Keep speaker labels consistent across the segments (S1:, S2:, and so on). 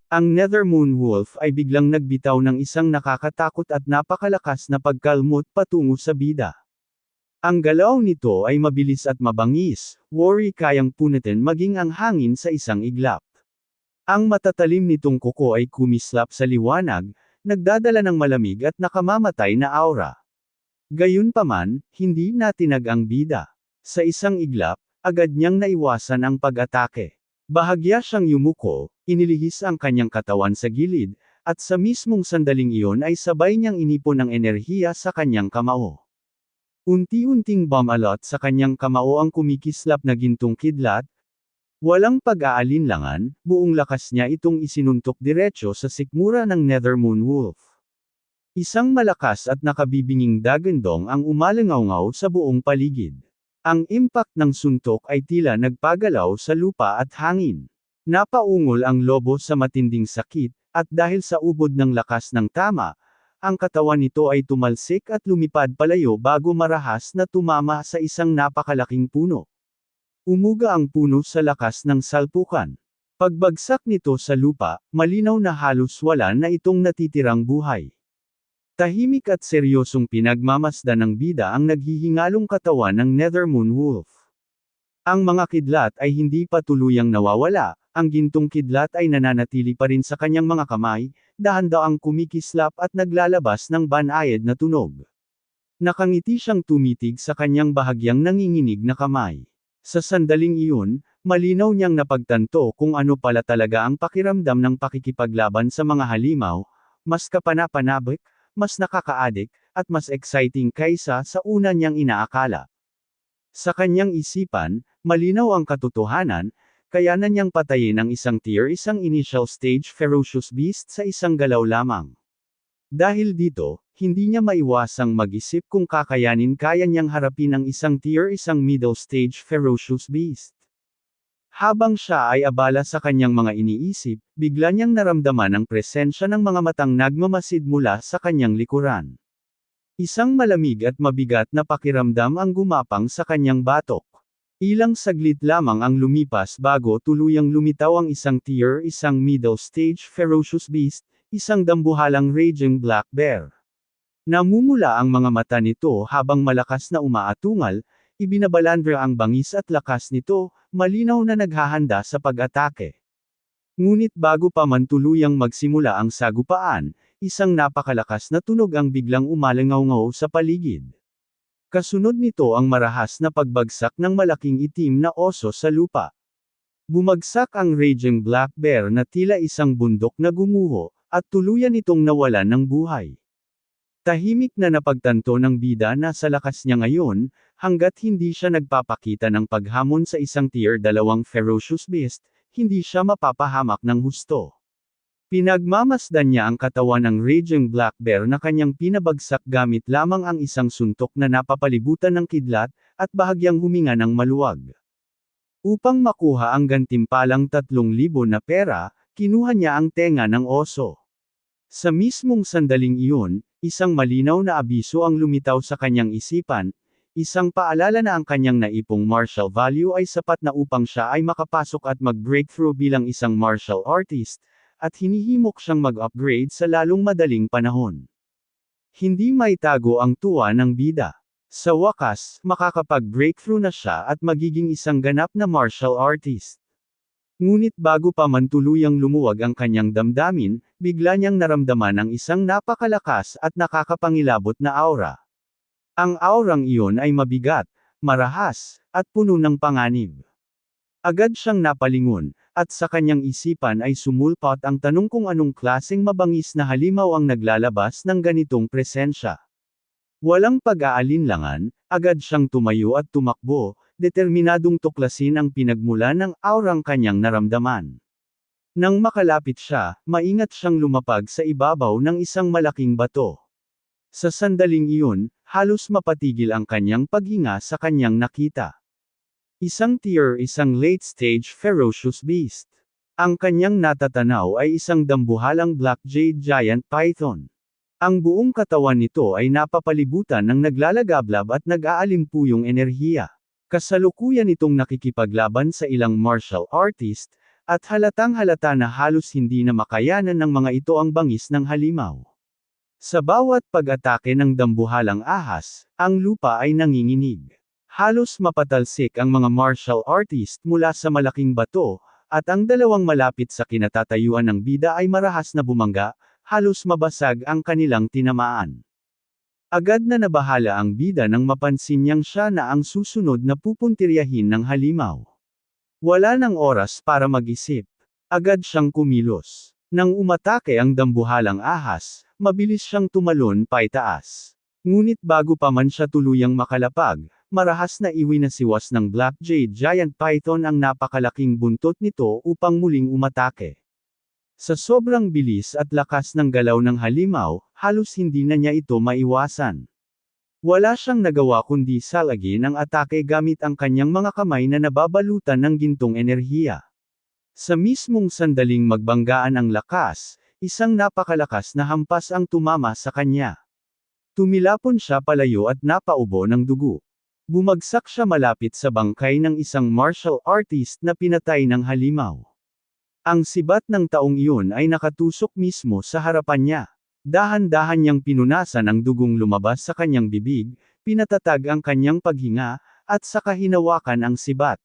S1: Ang Nethermoon Wolf ay biglang nagbitaw ng isang nakakatakot at napakalakas na pagkalmot patungo sa bida. Ang galaw nito ay mabilis at mabangis, worry kayang punitin maging ang hangin sa isang iglap. Ang matatalim nitong kuko ay kumislap sa liwanag, nagdadala ng malamig at nakamamatay na aura. Gayunpaman, hindi natinag ang bida. Sa isang iglap, agad niyang naiwasan ang pag-atake. Bahagya siyang yumuko, inilihis ang kanyang katawan sa gilid, at sa mismong sandaling iyon ay sabay niyang inipon ng enerhiya sa kanyang kamao. Unti-unting bumalot sa kanyang kamao ang kumikislap na gintong kidlat. Walang pag-aalinlangan, buong lakas niya itong isinuntok diretso sa sikmura ng Nethermoon Wolf. Isang malakas at nakabibinging dagandong ang umalangaw-ngaw sa buong paligid. Ang impact ng suntok ay tila nagpagalaw sa lupa at hangin. Napaungol ang lobo sa matinding sakit, at dahil sa ubod ng lakas ng tama, ang katawan nito ay tumalsik at lumipad palayo bago marahas na tumama sa isang napakalaking puno. Umuga ang puno sa lakas ng salpukan. Pagbagsak nito sa lupa, malinaw na halos wala na itong natitirang buhay. Tahimik at seryosong pinagmamasdan ng bida ang naghihingalong katawan ng Nethermoon Wolf. Ang mga kidlat ay hindi pa tuluyang nawawala, ang gintong kidlat ay nananatili pa rin sa kanyang mga kamay, dahan-daang kumikislap at naglalabas ng banayad na tunog. Nakangiti siyang tumitig sa kanyang bahagyang nanginginig na kamay. Sa sandaling iyon, malinaw niyang napagtanto kung ano pala talaga ang pakiramdam ng pakikipaglaban sa mga halimaw, mas kapanapanabik, mas nakakaadik, at mas exciting kaysa sa una niyang inaakala. Sa kanyang isipan, malinaw ang katotohanan, kayanan niyang patayin ang isang isang initial stage ferocious beast sa isang galaw lamang. Dahil dito, hindi niya maiwasang mag-isip kung kakayanin kaya niyang harapin ang isang isang middle stage ferocious beast. Habang siya ay abala sa kanyang mga iniisip, bigla niyang naramdaman ang presensya ng mga matang nagmamasid mula sa kanyang likuran. Isang malamig at mabigat na pakiramdam ang gumapang sa kanyang batok. Ilang saglit lamang ang lumipas bago tuluyang lumitaw ang isang isang middle stage ferocious beast, isang dambuhalang raging black bear. Namumula ang mga mata nito habang malakas na umaatungal, ibinabalandra ang bangis at lakas nito, malinaw na naghahanda sa pag-atake. Ngunit bago pa man tuluyang magsimula ang sagupaan, isang napakalakas na tunog ang biglang umalangaw-ngaw sa paligid. Kasunod nito ang marahas na pagbagsak ng malaking itim na oso sa lupa. Bumagsak ang raging black bear na tila isang bundok na gumuho, at tuluyan itong nawalan ng buhay. Tahimik na napagtanto ng bida na sa lakas niya ngayon, hanggat hindi siya nagpapakita ng paghamon sa isang dalawang ferocious beast, hindi siya mapapahamak ng husto. Pinagmamasdan niya ang katawan ng raging black bear na kanyang pinabagsak gamit lamang ang isang suntok na napapalibutan ng kidlat, at bahagyang huminga ng maluwag. Upang makuha ang gantimpalang 3,000 na pera, kinuha niya ang tenga ng oso. Sa mismong sandaling iyon, isang malinaw na abiso ang lumitaw sa kanyang isipan, isang paalala na ang kanyang naipong martial value ay sapat na upang siya ay makapasok at mag-breakthrough bilang isang martial artist, at hinihimok siyang mag-upgrade sa lalong madaling panahon. Hindi maitago ang tuwa ng bida. Sa wakas, makakapag-breakthrough na siya at magiging isang ganap na martial artist. Ngunit bago pa man tuluyang lumuwag ang kanyang damdamin, bigla niyang naramdaman ang isang napakalakas at nakakapangilabot na aura. Ang aurang iyon ay mabigat, marahas, at puno ng panganib. Agad siyang napalingon, at sa kanyang isipan ay sumulpot ang tanong kung anong klaseng mabangis na halimaw ang naglalabas ng ganitong presensya. Walang pag-aalinlangan, agad siyang tumayo at tumakbo, determinadong tuklasin ang pinagmula ng aurang kanyang naramdaman. Nang makalapit siya, maingat siyang lumapag sa ibabaw ng isang malaking bato. Sa sandaling iyon, halos mapatigil ang kanyang paghinga sa kanyang nakita. Isang isang late-stage ferocious beast. Ang kanyang natatanaw ay isang dambuhalang black jade giant python. Ang buong katawan nito ay napapalibutan ng naglalagablab at nag-aalimpuyong enerhiya. Kasalukuyan itong nakikipaglaban sa ilang martial artist, At halatang-halata na halos hindi na makayanan ng mga ito ang bangis ng halimaw. Sa bawat pag-atake ng dambuhalang ahas, ang lupa ay nanginginig. Halos mapatalsik ang mga martial artist mula sa malaking bato, at ang dalawang malapit sa kinatatayuan ng bida ay marahas na bumangga, halos mabasag ang kanilang tinamaan. Agad na nabahala ang bida nang mapansin niyang siya na ang susunod na pupuntiryahin ng halimaw. Wala nang oras para mag-isip. Agad siyang kumilos. Nang umatake ang dambuhalang ahas, mabilis siyang tumalon paitaas. Ngunit bago pa man siya tuluyang makalapag, marahas na iwinasiwas ng Black Jade Giant Python ang napakalaking buntot nito upang muling umatake. Sa sobrang bilis at lakas ng galaw ng halimaw, halos hindi na niya ito maiwasan. Wala siyang nagawa kundi salagin ang atake gamit ang kanyang mga kamay na nababalutan ng gintong enerhiya. Sa mismong sandaling magbanggaan ang lakas, isang napakalakas na hampas ang tumama sa kanya. Tumilapon siya palayo at napaubo ng dugo. Bumagsak siya malapit sa bangkay ng isang martial artist na pinatay ng halimaw. Ang sibat ng taong iyon ay nakatusok mismo sa harapan niya. Dahan-dahan niyang pinunasan ang dugong lumabas sa kanyang bibig, pinatatag ang kanyang paghinga, at saka hinawakan ang sibat.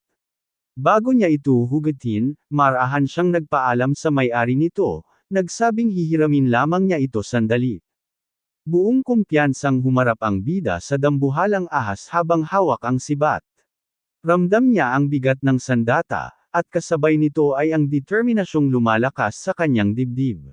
S1: Bago niya ito hugatin, marahan siyang nagpaalam sa may-ari nito, nagsabing hihiramin lamang niya ito sandali. Buong kumpiyansang humarap ang bida sa dambuhalang ahas habang hawak ang sibat. Ramdam niya ang bigat ng sandata, at kasabay nito ay ang determinasyong lumalakas sa kanyang dibdib.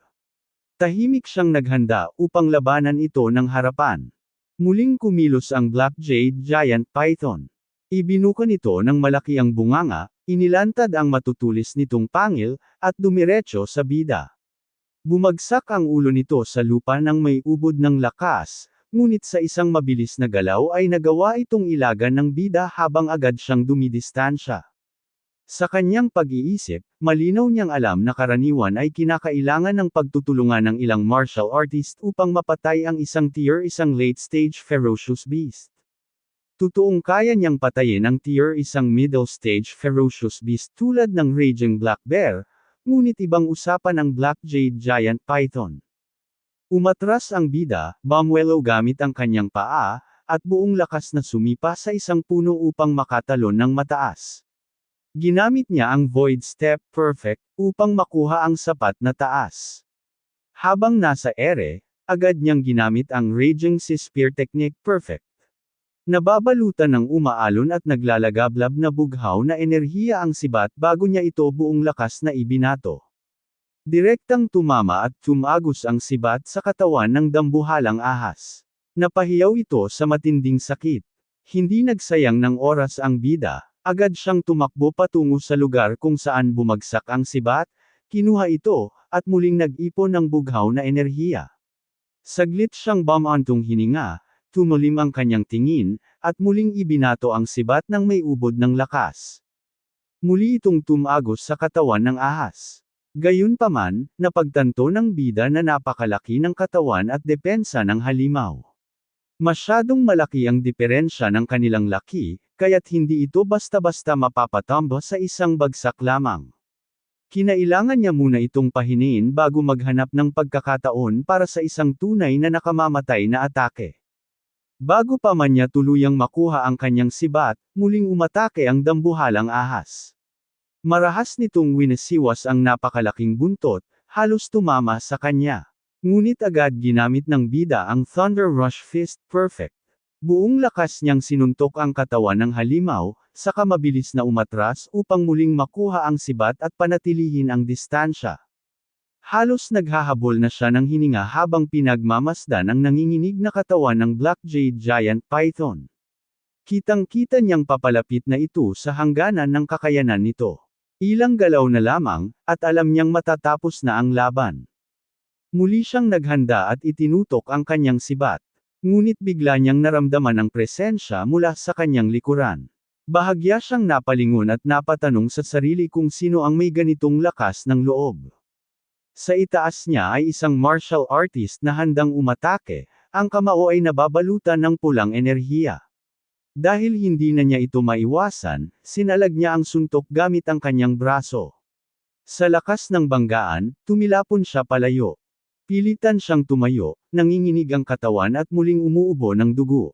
S1: Tahimik siyang naghanda upang labanan ito ng harapan. Muling kumilos ang Black Jade Giant Python. Ibinuka nito ng malaki ang bunganga, inilantad ang matutulis nitong pangil, at dumiretso sa bida. Bumagsak ang ulo nito sa lupa nang may ubod ng lakas, ngunit sa isang mabilis na galaw ay nagawa itong ilagan ng bida habang agad siyang dumidistansya. Sa kanyang pag-iisip, malinaw niyang alam na karaniwan ay kinakailangan ng pagtutulungan ng ilang martial artist upang mapatay ang isang tier isang late-stage ferocious beast. Totoong kaya niyang patayin ang tier isang middle-stage ferocious beast tulad ng Raging Black Bear, ngunit ibang usapan ang Black Jade Giant Python. Umatras ang bida, bumwelo gamit ang kanyang paa, at buong lakas na sumipa sa isang puno upang makatalon ng mataas. Ginamit niya ang Void Step Perfect, upang makuha ang sapat na taas. Habang nasa ere, agad niyang ginamit ang Raging Sea Spear Technique Perfect. Nababalutan ng umaalon at naglalagablab na bughaw na enerhiya ang sibat bago niya ito buong lakas na ibinato. Direktang tumama at tumagos ang sibat sa katawan ng dambuhalang ahas. Napahiyaw ito sa matinding sakit. Hindi nagsayang ng oras ang bida. Agad siyang tumakbo patungo sa lugar kung saan bumagsak ang sibat, kinuha ito, at muling nag-ipon ng bughaw na enerhiya. Saglit siyang bumantong hininga, tumalim ang kanyang tingin, at muling ibinato ang sibat ng may ubod ng lakas. Muli itong tumagos sa katawan ng ahas. Gayunpaman, napagtanto ng bida na napakalaki ng katawan at depensa ng halimaw. Masyadong malaki ang diferensya ng kanilang laki, kaya't hindi ito basta-basta mapapatamba sa isang bagsak lamang. Kinailangan niya muna itong pahiniin bago maghanap ng pagkakataon para sa isang tunay na nakamamatay na atake. Bago pa man niya tuluyang makuha ang kanyang sibat, muling umatake ang dambuhalang ahas. Marahas nitong winasiwas ang napakalaking buntot, halos tumama sa kanya. Ngunit agad ginamit ng bida ang Thunder Rush Fist Perfect. Buong lakas niyang sinuntok ang katawan ng halimaw, saka mabilis na umatras upang muling makuha ang sibat at panatilihin ang distansya. Halos naghahabol na siya ng hininga habang pinagmamasdan ang nanginginig na katawan ng Black Jade Giant Python. Kitang-kita niyang papalapit na ito sa hangganan ng kakayanan nito. Ilang galaw na lamang, at alam niyang matatapos na ang laban. Muli siyang naghanda at itinutok ang kanyang sibat. Ngunit bigla niyang naramdaman ang presensya mula sa kanyang likuran. Bahagya siyang napalingon at napatanong sa sarili kung sino ang may ganitong lakas ng loob. Sa itaas niya ay isang martial artist na handang umatake, ang kamao ay nababalutan ng pulang enerhiya. Dahil hindi na niya ito maiwasan, sinalag niya ang suntok gamit ang kanyang braso. Sa lakas ng banggaan, tumilapon siya palayo. Pilitan siyang tumayo, nanginginig ang katawan at muling umuubo ng dugo.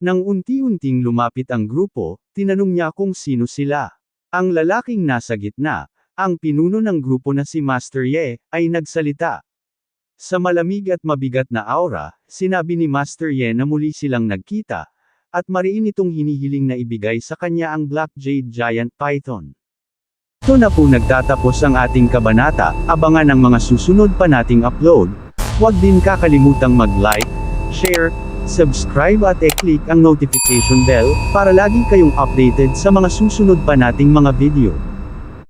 S1: Nang unti-unting lumapit ang grupo, tinanong niya kung sino sila. Ang lalaking nasa gitna, ang pinuno ng grupo na si Master Ye, ay nagsalita. Sa malamig at mabigat na aura, sinabi ni Master Ye na muli silang nagkita, at mariin itong hinihiling na ibigay sa kanya ang Black Jade Giant Python. Ito na po nagtatapos ang ating kabanata, abangan ang mga susunod pa nating upload. Huwag din kakalimutang mag-like, share, subscribe at i-click ang notification bell, para lagi kayong updated sa mga susunod pa nating mga video.